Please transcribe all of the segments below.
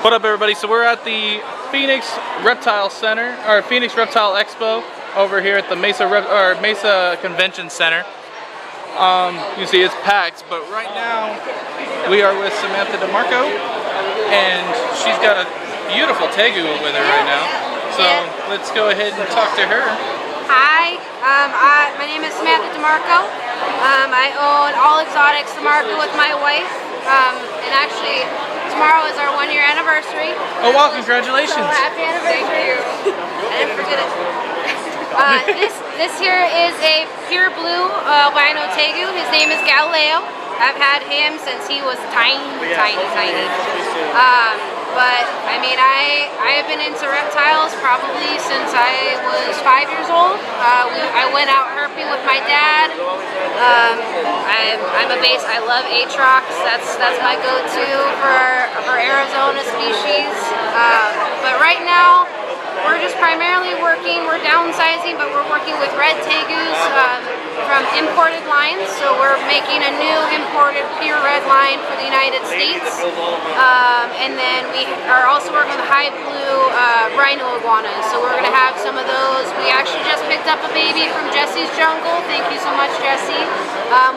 What up, everybody? So we're at the Phoenix Reptile Center, or Phoenix Reptile Expo, over here at the Mesa Convention Center. You see it's packed, but right now we are with Samantha DeMarco, and she's got a beautiful tegu with her right now. So let's go ahead and talk to her. Hi, my name is Samantha DeMarco. I own Allexoticsdemarco with my wife, and actually tomorrow is our 1-year anniversary. Oh wow, congratulations. So happy anniversary. I didn't forget it. This here is a pure blue Wino tegu. His name is Galileo. I've had him since he was tiny. But I mean, I have been into reptiles probably since I was 5 years old. I went out herping with my dad. I'm a base. I love Atrox. That's my go-to for Arizona species. But right now, we're just primarily working. We're downsizing, but we're working with red tegus from imported lines. So we're making a new imported pure red line for the United States. And then we are also working with high blue rhino iguanas. So we're going to have some of those. We actually just picked up a baby from Jesse's Jungle. Thank you so much, Jesse.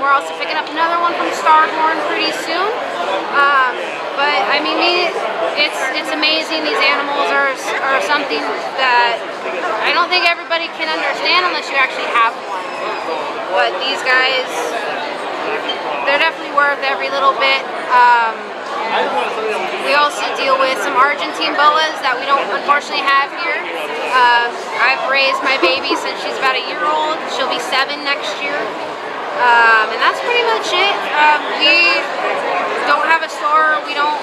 We're also picking up another one from Starborn pretty soon. But I mean, it's amazing. These animals are something that I don't think everybody can understand unless you actually have one. But these guys, they're definitely worth every little bit. We also deal with some Argentine boas that we don't unfortunately have here. I've raised my baby since she's about a year old. She'll be 7 next year. And that's pretty much it. We don't have a store.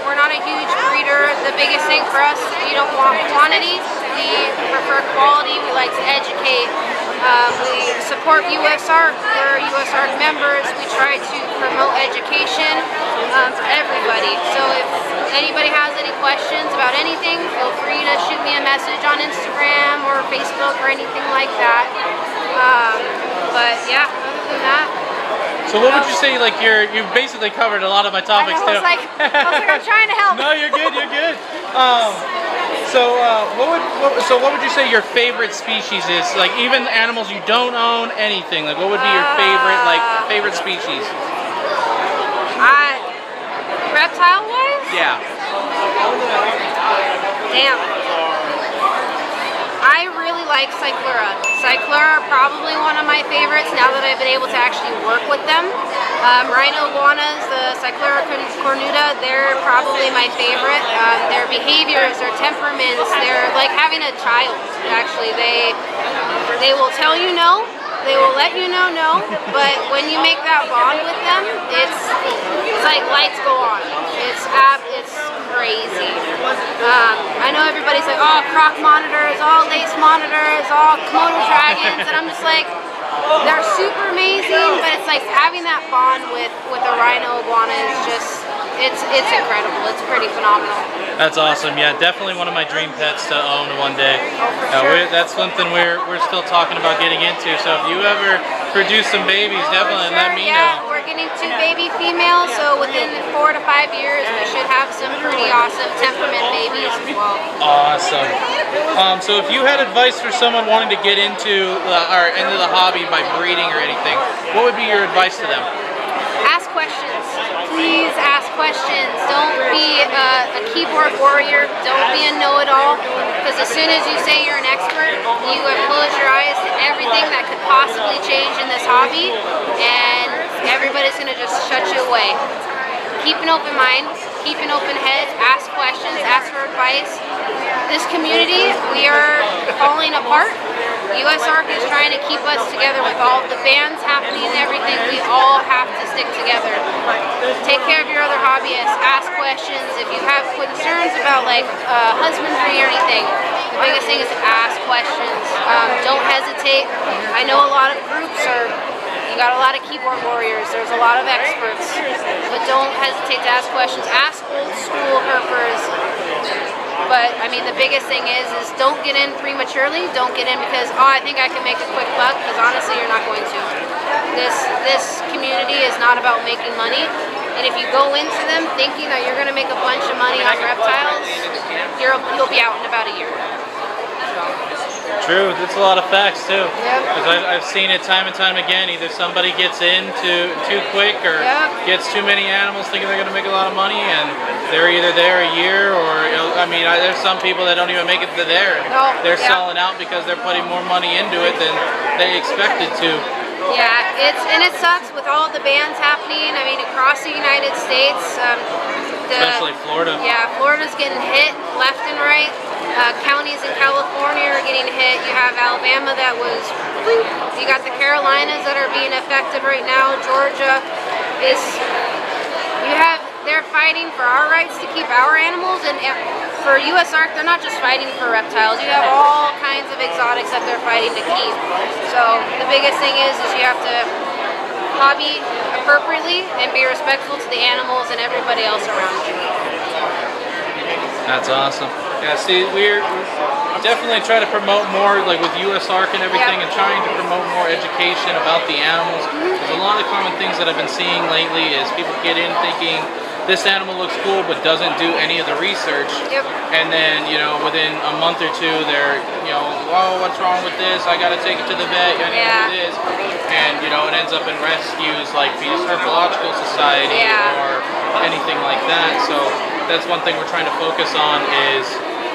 We're not a huge breeder. The biggest thing for us, we don't want quantity. We prefer quality. We like to educate. We support USARC. We're USARC members. We try to promote education for everybody. So if anybody has any questions about anything, feel free to shoot me a message on Instagram or Facebook or anything like that. But yeah, other than that. So what would you say, like, you've basically covered a lot of my topics too. I was like, I'm trying to help. No, you're good, you're good. So what would you say your favorite species is? Like, even animals you don't own, anything. Like, what would be your favorite species? Reptile-wise? Yeah. Damn. I really like Cyclura. Cyclura are probably one of my favorites now that I've been able to actually work with them. Rhino iguanas, the Cyclura cornuta, they're probably my favorite. Their behaviors, their temperaments, they're like having a child, actually. They will tell you no, they will let you know no, but when you make that bond with them, it's like lights go on. It's crazy. I know everybody's like, oh, croc monitors, all lace monitors, all Komodo dragons, and I'm just like, they're super amazing, but it's like having that bond with a rhino iguana is just, it's incredible. It's pretty phenomenal. That's awesome. Yeah, definitely one of my dream pets to own one day. Oh, for sure. That's something we're still talking about getting into. So if you ever produce some babies, definitely let me know. We're getting 2 baby females, so within 4 to 5 years, we should have some pretty awesome temperament babies as well. Awesome. So if you had advice for someone wanting to get into the hobby by breeding or anything, what would be your advice to them? Ask questions. Please ask questions. Don't be a keyboard warrior. Don't be a know-it-all. Because as soon as you say you're an expert, you have closed your eyes to everything that could possibly change in this hobby, and everybody's going to just shut you away. Keep an open mind. Keep an open head. Ask questions. Ask for advice. This community, we are falling apart. USARC is trying to keep us together with all the bans happening and everything. We all have to stick together. Take care of your other hobbyists. Ask questions. If you have concerns about like husbandry or anything, the biggest thing is to ask questions. Don't hesitate. I know a lot of groups you got a lot of keyboard warriors. There's a lot of experts, but don't hesitate to ask questions. Ask old school herpers. But I mean, the biggest thing is don't get in prematurely. Don't get in because, oh, I think I can make a quick buck, because honestly, you're not going to. This community is not about making money. And if you go into them thinking that you're going to make a bunch of money on reptiles, you'll be out in about a year. True, that's a lot of facts too. Yep. Because I've seen it time and time again. Either somebody gets in too quick or gets too many animals thinking they're going to make a lot of money, and they're either there a year or, I mean, there's some people that don't even make it to there. They're selling out because they're putting more money into it than they expected to. Yeah, it sucks with all the bans happening. I mean, across the United States. Especially Florida. Yeah, Florida's getting hit left and right. Counties in California are getting hit. You have Alabama that was, you got the Carolinas that are being affected right now. Georgia is, they're fighting for our rights to keep our animals, and for USARK, they're not just fighting for reptiles. You have all kinds of exotics that they're fighting to keep. So the biggest thing is you have to hobby appropriately and be respectful to the animals and everybody else around you. That's awesome. Yeah, see, we're definitely trying to promote more, like with USARK and everything, and trying to promote more education about the animals. There's a lot of common things that I've been seeing lately is people get in thinking this animal looks cool but doesn't do any of the research. And then, you know, within a month or two, they're, you know, oh, what's wrong with this? I gotta take it to the vet, I need to do this. And, you know, it ends up in rescues like Phoenix Reptile Society or anything like that. So that's one thing we're trying to focus on is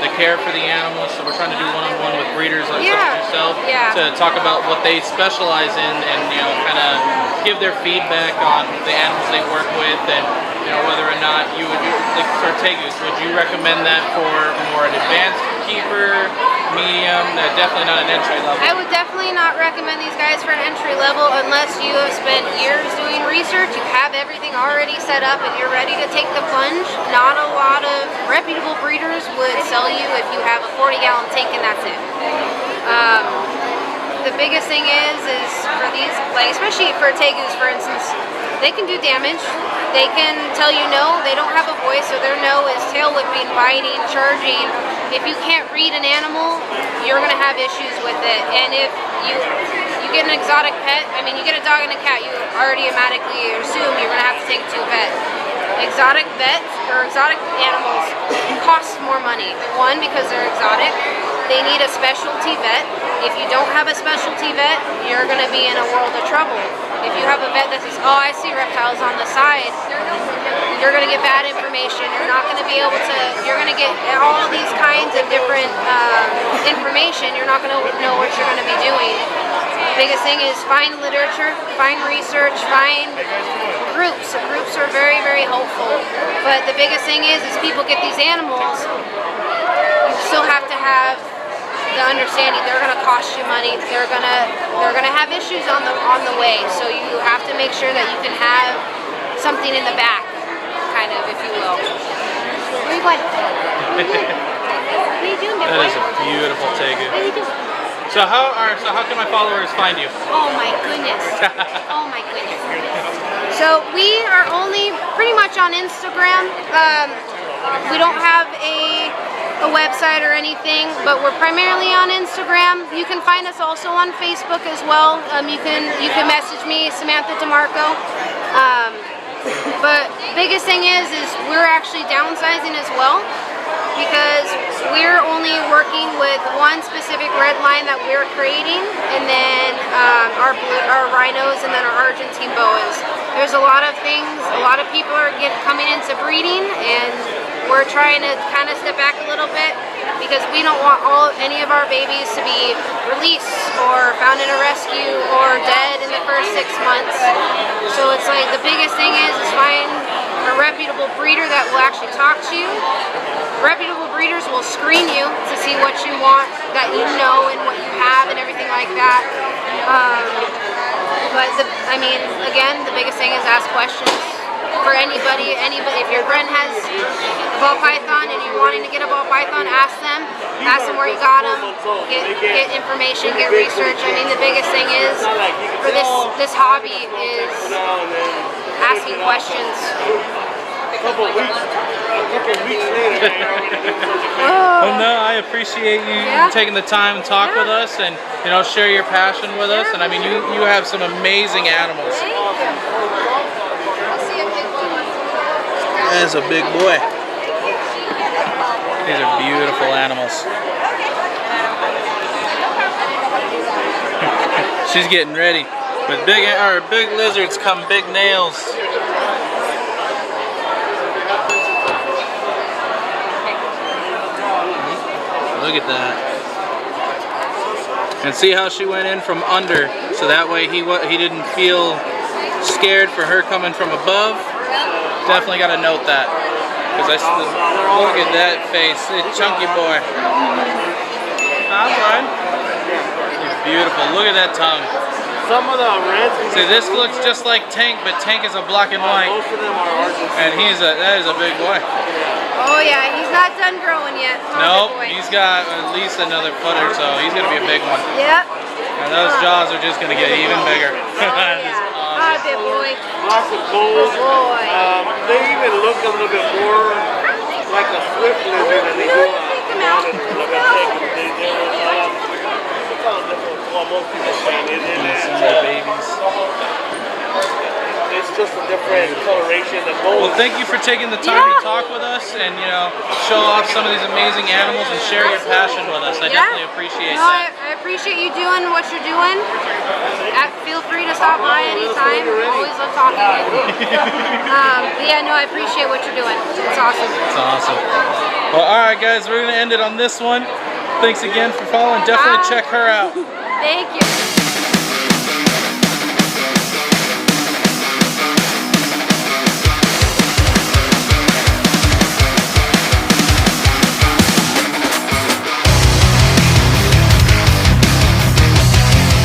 the care for the animals. So we're trying to do one-on-one with breeders like such as yourself to talk about what they specialize in and, you know, kind of give their feedback on the animals they work with, and, you know, whether or not you would, like Sartegus, would you recommend that for more an advanced keeper, medium, definitely not an entry level? I would definitely not recommend these guys for an entry level unless you have spent years doing research, you have everything already set up, and you're ready to take the plunge. Not a lot of reputable breeders would sell you if you have a 40-gallon tank and that's it. The biggest thing is for these, like especially for tegus, for instance, they can do damage. They can tell you no. They don't have a voice, so their no is tail whipping, biting, charging. If you can't read an animal, you're gonna have issues with it. And if you get an exotic pet, I mean, you get a dog and a cat, you already automatically assume you're gonna have to take it to a vet. Exotic vets or exotic animals cost more money. One, because they're exotic. They need a specialty vet. If you don't have a specialty vet, you're going to be in a world of trouble. If you have a vet that says, oh, I see reptiles on the side, you're going to get bad information. You're not going to be able to, you're going to get all these kinds of different information. You're not going to know what you're going to be doing. The biggest thing is find literature, find research, find groups. Groups are very, very helpful. But the biggest thing is people get these animals, you still have to have the understanding they're going to cost you money. They're going to have issues on the way. So you have to make sure that you can have something in the back, kind of, if you will. Where are you going? What are you doing, That is a beautiful tegu. What are you doing? So how can my followers find you? Oh my goodness. Oh my goodness. So we are only pretty much on Instagram. We don't have a website or anything, but we're primarily on Instagram. You can find us also on Facebook as well. You can message me, Samantha DeMarco. But biggest thing is we're actually downsizing as well, because we're only working with one specific red line that we're creating, and then our rhinos, and then our Argentine boas. There's a lot of things, a lot of people are coming into breeding, and we're trying to kind of step back a little bit because we don't want any of our babies to be released or found in a rescue or dead in the first 6 months. So it's like the biggest thing is find a reputable breeder that will actually talk to you. Reputable breeders will screen you to see what you want, that you know, and what you have and everything like that. But I mean, again, the biggest thing is ask questions. For anybody, if your friend has a ball python and you're wanting to get a ball python, ask them where you got them, get information, get research. I mean, the biggest thing is for this hobby is asking questions. Well, no, I appreciate you taking the time and talk with us, and share your passion with us. And I mean, you have some amazing animals. Thank you. I'll see a big one. That is a big boy. These are beautiful animals. She's getting ready. With big lizards come big nails. Look at that. And see how she went in from under, so that way he didn't feel scared for her coming from above. Definitely got to note that. Because look at that face, chunky boy. That's fine. He's beautiful. Look at that tongue. Some of the reds. See, this looks just like Tank, but Tank is a black and white. Most of them are Argentine. And that is a big boy. Oh yeah, he's not done growing yet. Nope, he's got at least another foot or so. He's gonna be a big one. Yep. And those jaws are just gonna get even bigger. That is Ah, awesome. big boy. Lots of gold. Boy. They even look a little bit more like a swift lizard than they do Take them out. Most people say it is. Some of the babies. It's just a different coloration. The gold. Well, thank you for taking the time to talk with us and show off some of these amazing animals and share your passion with us. I definitely appreciate that. I appreciate you doing what you're doing. Feel free to stop by anytime. Always love talking to you. But yeah, no, I appreciate what you're doing. It's awesome. It's awesome. Well, all right, guys, we're gonna end it on this one. Thanks again for following. Definitely check her out. Thank you.